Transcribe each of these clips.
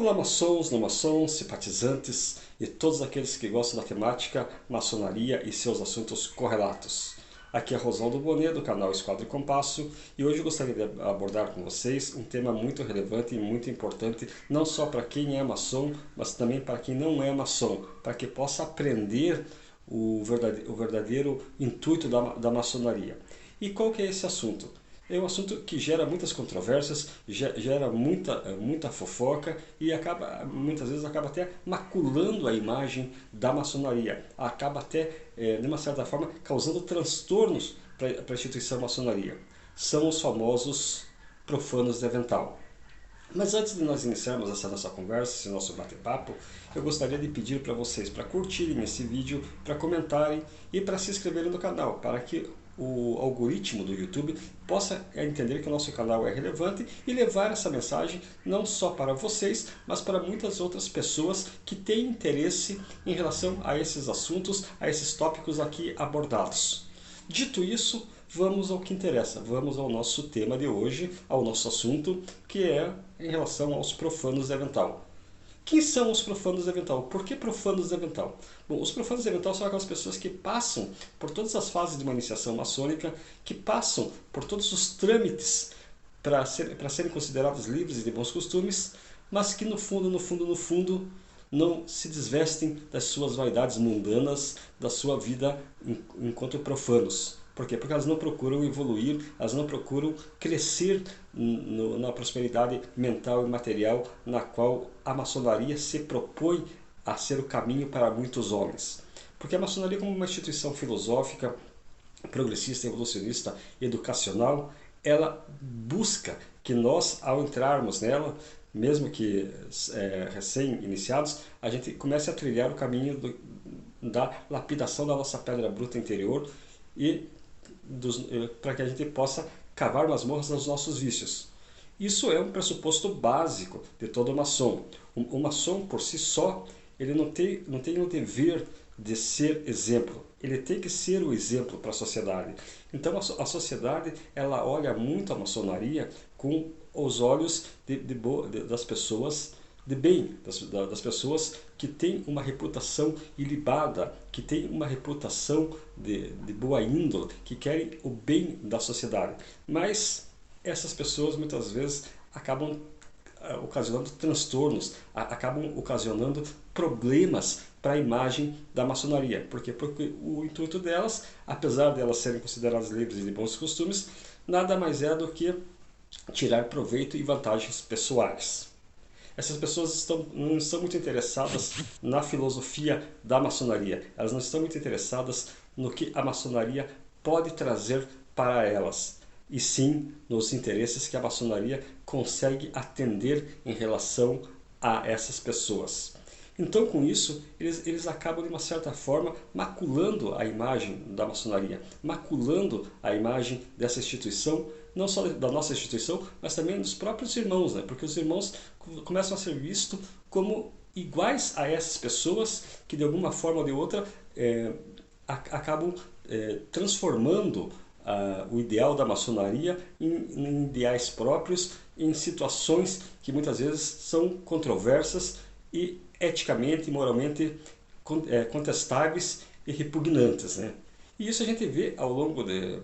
Olá maçons, não maçons, simpatizantes e todos aqueles que gostam da temática maçonaria e seus assuntos correlatos. Aqui é Rosaldo Bonet do canal Esquadra e Compasso e hoje eu gostaria de abordar com vocês um tema muito relevante e muito importante, não só para quem é maçom, mas também para quem não é maçom, para que possa aprender o verdadeiro intuito da maçonaria. E qual que é esse assunto? É um assunto que gera muitas controvérsias, gera muita fofoca e muitas vezes acaba até maculando a imagem da maçonaria. Acaba até, de uma certa forma, causando transtornos para a instituição maçonaria. São os famosos profanos de avental. Mas antes de nós iniciarmos essa nossa conversa, esse nosso bate-papo, eu gostaria de pedir para vocês para curtirem esse vídeo, para comentarem e para se inscreverem no canal, para que o algoritmo do YouTube possa entender que o nosso canal é relevante e levar essa mensagem não só para vocês, mas para muitas outras pessoas que têm interesse em relação a esses assuntos, a esses tópicos aqui abordados. Dito isso, vamos ao que interessa, vamos ao nosso tema de hoje, ao nosso assunto, que é em relação aos profanos de avental. Quem são os profanos de avental? Por que profanos de avental? Bom, os profanos de avental são aquelas pessoas que passam por todas as fases de uma iniciação maçônica, que passam por todos os trâmites para serem considerados livres e de bons costumes, mas que no fundo, não se desvestem das suas vaidades mundanas, da sua vida enquanto profanos. Por quê? Porque elas não procuram evoluir, elas não procuram crescer na prosperidade mental e material na qual a maçonaria se propõe a ser o caminho para muitos homens. Porque a maçonaria, como uma instituição filosófica, progressista, evolucionista e educacional, ela busca que nós, ao entrarmos nela, mesmo que recém-iniciados, a gente comece a trilhar o caminho da lapidação da nossa pedra bruta interior e para que a gente possa cavar masmorras nos nossos vícios. Isso é um pressuposto básico de todo maçom. O maçom, por si só, ele não tem o dever de ser exemplo. Ele tem que ser o exemplo para a sociedade. Então a sociedade ela olha muito a maçonaria com os olhos das pessoas de bem, das pessoas que têm uma reputação ilibada, que têm uma reputação de boa índole, que querem o bem da sociedade. Mas essas pessoas muitas vezes acabam ocasionando transtornos, acabam ocasionando problemas para a imagem da maçonaria. Por quê? Porque o intuito delas, apesar de elas serem consideradas livres e de bons costumes, nada mais é do que tirar proveito e vantagens pessoais. Essas pessoas não estão muito interessadas na filosofia da maçonaria. Elas não estão muito interessadas no que a maçonaria pode trazer para elas. E sim nos interesses que a maçonaria consegue atender em relação a essas pessoas. Então, com isso, eles acabam, de uma certa forma, maculando a imagem da maçonaria, maculando a imagem dessa instituição, não só da nossa instituição, mas também dos próprios irmãos, né? Porque os irmãos começam a ser vistos como iguais a essas pessoas que, de alguma forma ou de outra, acabam transformando o ideal da maçonaria em ideais próprios, em situações que muitas vezes são controversas e eticamente e moralmente contestáveis e repugnantes, né? E isso a gente vê ao longo de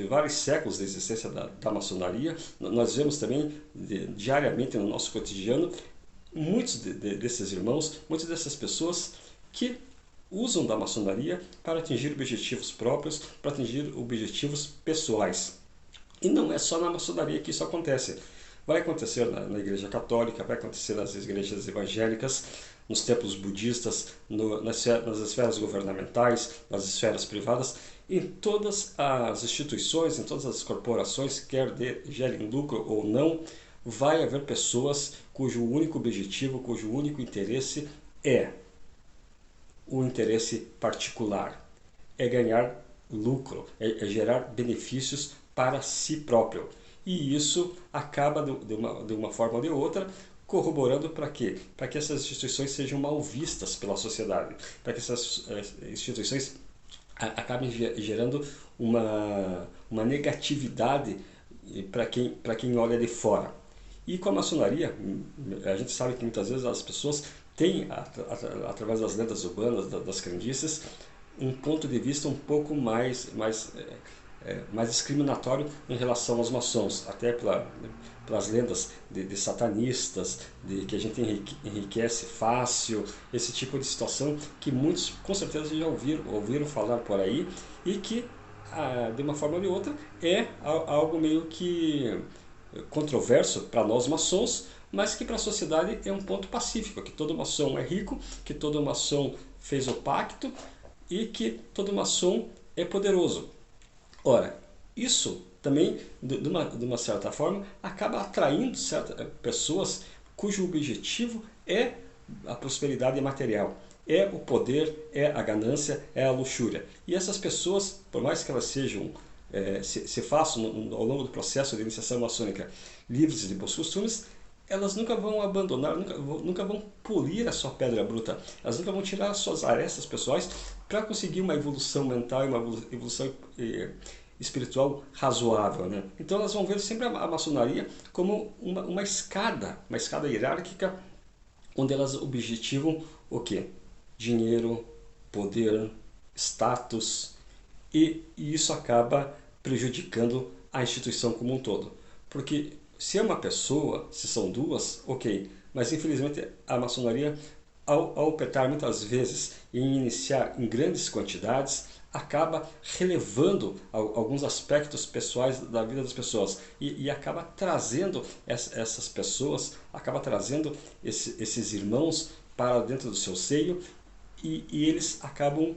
vários séculos de existência da maçonaria. Nós vemos também diariamente no nosso cotidiano muitos desses irmãos, muitas dessas pessoas que usam da maçonaria para atingir objetivos próprios, para atingir objetivos pessoais. E não é só na maçonaria que isso acontece. Vai acontecer na Igreja Católica, vai acontecer nas igrejas evangélicas, nos templos budistas, nas esferas governamentais, nas esferas privadas, em todas as instituições, em todas as corporações, quer gerem lucro ou não, vai haver pessoas cujo único objetivo, cujo único interesse é o interesse particular, é ganhar lucro, é gerar benefícios para si próprio. E isso acaba, de uma forma ou de outra, corroborando para quê? Para que essas instituições sejam mal vistas pela sociedade, para que essas instituições acabem gerando uma negatividade para quem olha de fora. E com a maçonaria, a gente sabe que muitas vezes as pessoas têm, através das lendas urbanas, das crendices, um ponto de vista um pouco mais discriminatório em relação aos maçons, até pelas lendas de satanistas, de que a gente enriquece fácil, esse tipo de situação que muitos com certeza já ouviram falar por aí, e que de uma forma ou de outra é algo meio que controverso para nós maçons, mas que para a sociedade é um ponto pacífico, que todo maçom é rico, que todo maçom fez o pacto e que todo maçom é poderoso. Ora, isso também, de uma certa forma, acaba atraindo certas pessoas cujo objetivo é a prosperidade material, é o poder, é a ganância, é a luxúria. E essas pessoas, por mais que elas sejam, se façam ao longo do processo de iniciação maçônica livres de bons costumes, elas nunca vão abandonar, nunca vão polir a sua pedra bruta, elas nunca vão tirar as suas arestas pessoais para conseguir uma evolução mental e uma evolução espiritual razoável, né? Então elas vão ver sempre a maçonaria como uma escada hierárquica, onde elas objetivam o quê? Dinheiro, poder, status, e isso acaba prejudicando a instituição como um todo. Porque se é uma pessoa, se são duas, ok, mas infelizmente a maçonaria, ao optar muitas vezes em iniciar em grandes quantidades, acaba relevando alguns aspectos pessoais da vida das pessoas e acaba trazendo essas pessoas, acaba trazendo esses irmãos para dentro do seu seio, e eles acabam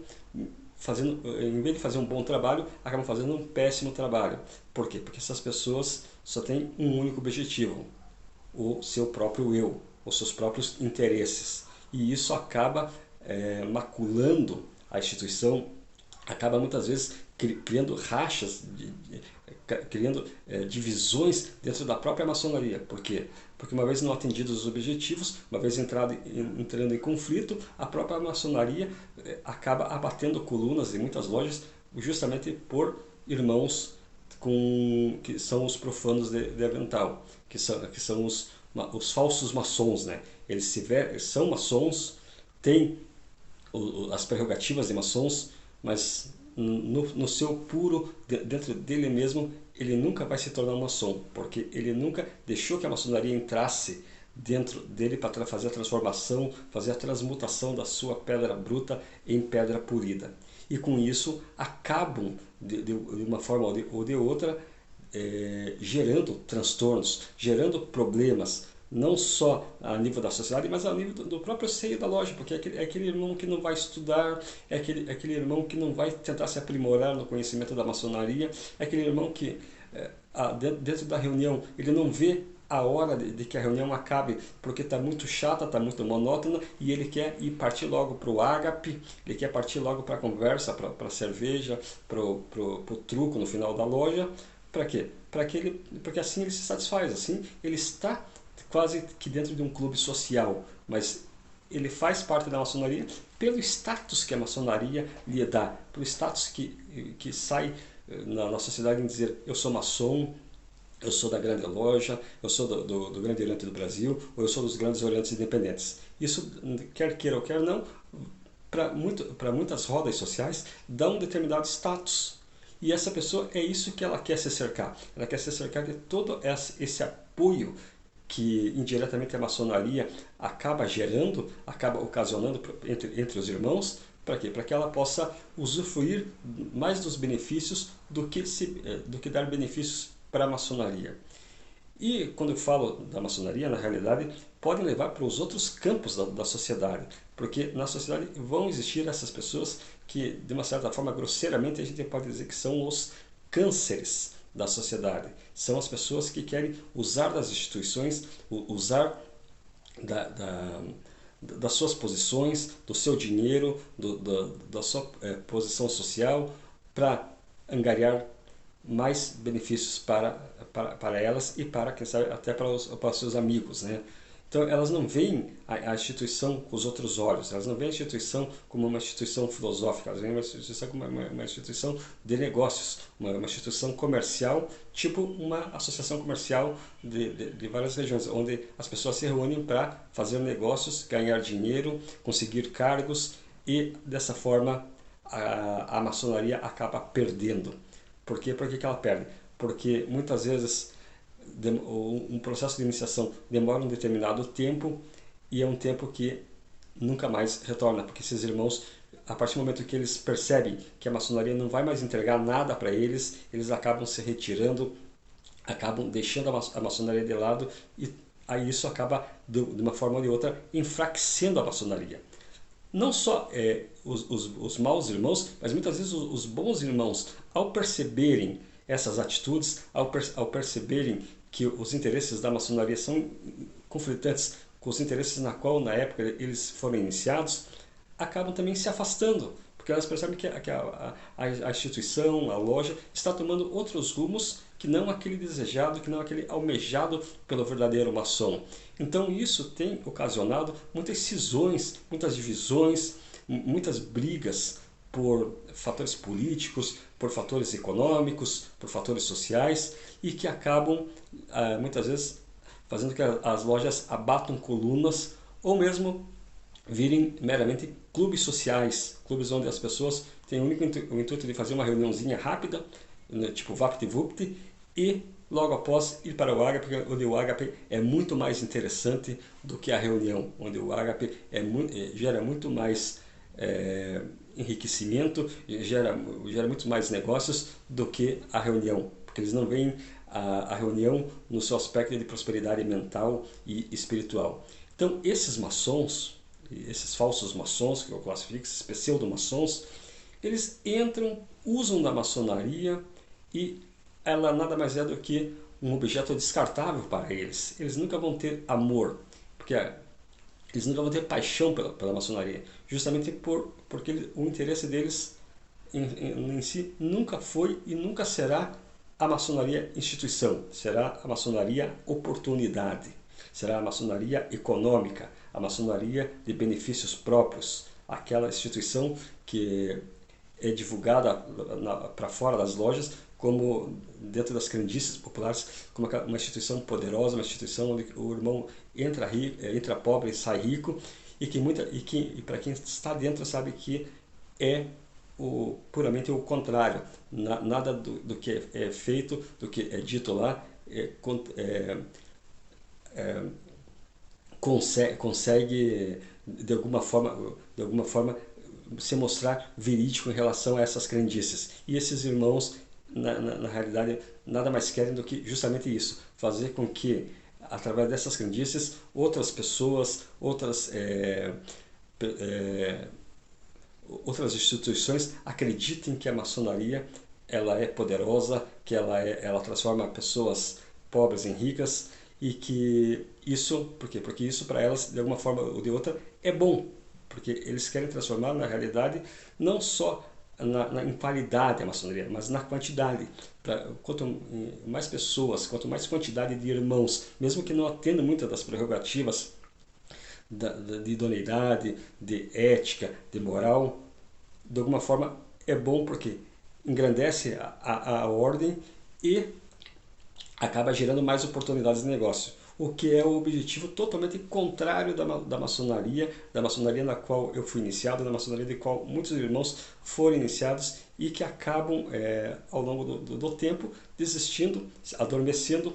fazendo, em vez de fazer um bom trabalho, acabam fazendo um péssimo trabalho. Por quê? Porque essas pessoas só têm um único objetivo: o seu próprio eu, os seus próprios interesses. E isso acaba maculando a instituição, acaba muitas vezes criando rachas, criando divisões dentro da própria maçonaria. Por quê? Porque uma vez não atendidos os objetivos, uma vez entrando em conflito, a própria maçonaria acaba abatendo colunas em muitas lojas, justamente por irmãos que são os profanos de avental, que são os falsos maçons, né? Eles são maçons, têm as prerrogativas de maçons, mas no seu puro, dentro dele mesmo, ele nunca vai se tornar um maçom, porque ele nunca deixou que a maçonaria entrasse dentro dele para fazer a transformação, fazer a transmutação da sua pedra bruta em pedra polida. E com isso acabam, de uma forma ou de outra, gerando transtornos, gerando problemas, não só a nível da sociedade, mas a nível do próprio seio da loja, porque é aquele irmão que não vai estudar, é aquele irmão que não vai tentar se aprimorar no conhecimento da maçonaria, é aquele irmão que dentro da reunião ele não vê a hora de que a reunião acabe, porque está muito chata, está muito monótona, e ele quer ir partir logo para o ágape, ele quer partir logo para a conversa, para a cerveja, para o truco no final da loja. Para quê? Porque assim ele se satisfaz, assim ele está quase que dentro de um clube social, mas ele faz parte da maçonaria pelo status que a maçonaria lhe dá, pelo status que sai na sociedade em dizer: eu sou maçom, eu sou da grande loja, eu sou do grande oriente do Brasil, ou eu sou dos grandes orientes independentes. Isso, quer queira ou quer não, para muitas rodas sociais, dá um determinado status. E essa pessoa, é isso que ela quer se cercar. Ela quer se cercar de todo esse apoio que indiretamente a maçonaria acaba gerando, acaba ocasionando entre os irmãos. Para quê? Para que ela possa usufruir mais dos benefícios do que dar benefícios para a maçonaria. E quando eu falo da maçonaria, na realidade, podem levar para os outros campos da sociedade, porque na sociedade vão existir essas pessoas que, de uma certa forma, grosseiramente, a gente pode dizer que são os cânceres da sociedade. São as pessoas que querem usar das instituições, usar das suas posições, do seu dinheiro, da sua posição social, para angariar mais benefícios para elas e para, quem sabe, até para os seus amigos, né? Então elas não veem a instituição com os outros olhos, elas não veem a instituição como uma instituição filosófica, elas veem a instituição como uma instituição de negócios, uma instituição comercial, tipo uma associação comercial de várias regiões, onde as pessoas se reúnem para fazer negócios, ganhar dinheiro, conseguir cargos e dessa forma a maçonaria acaba perdendo. Por quê? Por que ela perde? Porque muitas vezes um processo de iniciação demora um determinado tempo e é um tempo que nunca mais retorna, porque esses irmãos, a partir do momento que eles percebem que a maçonaria não vai mais entregar nada para eles, eles acabam se retirando, acabam deixando a maçonaria de lado e aí isso acaba, de uma forma ou de outra, enfraquecendo a maçonaria. Não só os maus irmãos, mas muitas vezes os bons irmãos, ao perceberem essas atitudes, ao perceberem que os interesses da maçonaria são conflitantes com os interesses na qual, na época, eles foram iniciados, acabam também se afastando, porque elas percebem que a instituição, a loja, está tomando outros rumos que não aquele desejado, que não aquele almejado pelo verdadeiro maçom. Então isso tem ocasionado muitas cisões, muitas divisões, muitas brigas por fatores políticos, por fatores econômicos, por fatores sociais e que acabam muitas vezes fazendo que as lojas abatam colunas ou mesmo virem meramente clubes sociais, clubes onde as pessoas têm o único intuito de fazer uma reuniãozinha rápida, tipo VaptVupt, e logo após ir para o ágape, onde o ágape é muito mais interessante do que a reunião, onde o ágape gera muito mais enriquecimento, gera muito mais negócios do que a reunião, porque eles não veem a reunião no seu aspecto de prosperidade mental e espiritual. Então esses maçons, esses falsos maçons, que eu classifico, esses pseudo-maçons, eles entram, usam da maçonaria e ela nada mais é do que um objeto descartável para eles. Eles nunca vão ter amor, porque eles nunca vão ter paixão pela maçonaria, justamente porque o interesse deles em si nunca foi e nunca será a maçonaria instituição, será a maçonaria oportunidade, será a maçonaria econômica, a maçonaria de benefícios próprios, aquela instituição que é divulgada para fora das lojas como dentro das crendices populares, como uma instituição poderosa, uma instituição onde o irmão entra pobre e sai rico, e para quem está dentro sabe que é puramente o contrário, nada do que é feito, do que é dito lá, consegue de alguma forma se mostrar verídico em relação a essas crendices. E esses irmãos, na realidade, nada mais querem do que justamente isso, fazer com que, através dessas crendices, outras pessoas, outras instituições acreditem que a maçonaria ela é poderosa, que ela transforma pessoas pobres em ricas, e que isso, por quê? Porque isso para elas, de alguma forma ou de outra, é bom, porque eles querem transformar na realidade não só em qualidade a maçonaria, mas na quantidade. Quanto mais pessoas, quanto mais quantidade de irmãos, mesmo que não atendam muitas das prerrogativas de idoneidade, de ética, de moral, de alguma forma é bom porque engrandece a ordem e acaba gerando mais oportunidades de negócio, o que é o objetivo totalmente contrário da maçonaria na qual eu fui iniciado, da maçonaria de qual muitos irmãos foram iniciados e que acabam ao longo do tempo desistindo, adormecendo.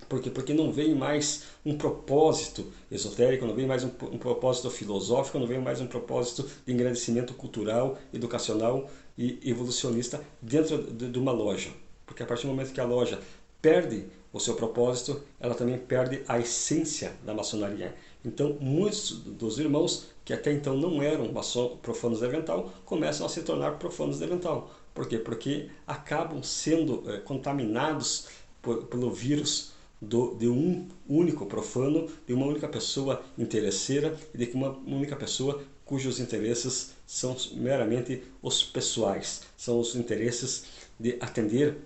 Por quê? Porque não vem mais um propósito esotérico, não vem mais um propósito filosófico, não vem mais um propósito de engrandecimento cultural, educacional e evolucionista dentro de uma loja. Porque a partir do momento que a loja perde o seu propósito, ela também perde a essência da maçonaria. Então, muitos dos irmãos que até então não eram profanos de avental, começam a se tornar profanos de avental. Por quê? Porque acabam sendo contaminados pelo vírus de um único profano, de uma única pessoa interesseira e de uma única pessoa cujos interesses são meramente os pessoais, são os interesses de atender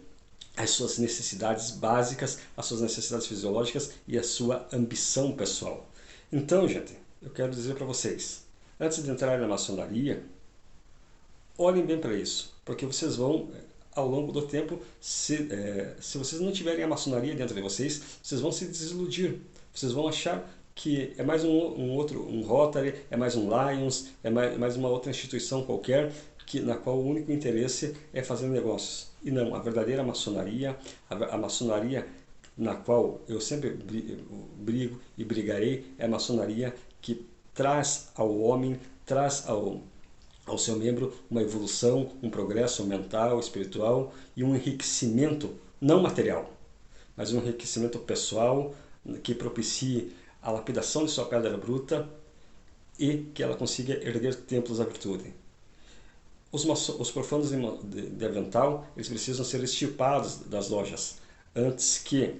as suas necessidades básicas, as suas necessidades fisiológicas e a sua ambição pessoal. Então, gente, eu quero dizer para vocês, antes de entrar na maçonaria, olhem bem para isso, porque vocês vão, ao longo do tempo, se vocês não tiverem a maçonaria dentro de vocês, vocês vão se desiludir. Vocês vão achar que é mais um Rotary, é mais um Lions, é mais uma outra instituição qualquer, na qual o único interesse é fazer negócios. E não, a verdadeira maçonaria, a maçonaria na qual eu sempre brigo e brigarei, é a maçonaria que traz ao homem, traz ao seu membro uma evolução, um progresso mental, espiritual e um enriquecimento não material, mas um enriquecimento pessoal que propicie a lapidação de sua pedra bruta e que ela consiga erguer templos à virtude. Os profanos de avental, eles precisam ser extirpados das lojas antes que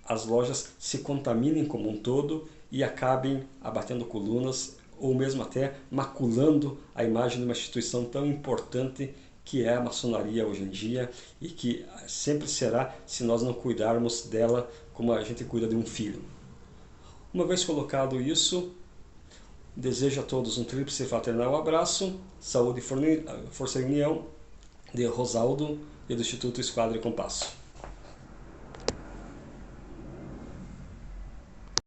as lojas se contaminem como um todo e acabem abatendo colunas ou mesmo até maculando a imagem de uma instituição tão importante que é a maçonaria hoje em dia e que sempre será se nós não cuidarmos dela como a gente cuida de um filho. Uma vez colocado isso, desejo a todos um tríplice fraternal abraço, saúde, força e união, de Rosaldo e do Instituto Esquadra e Compasso.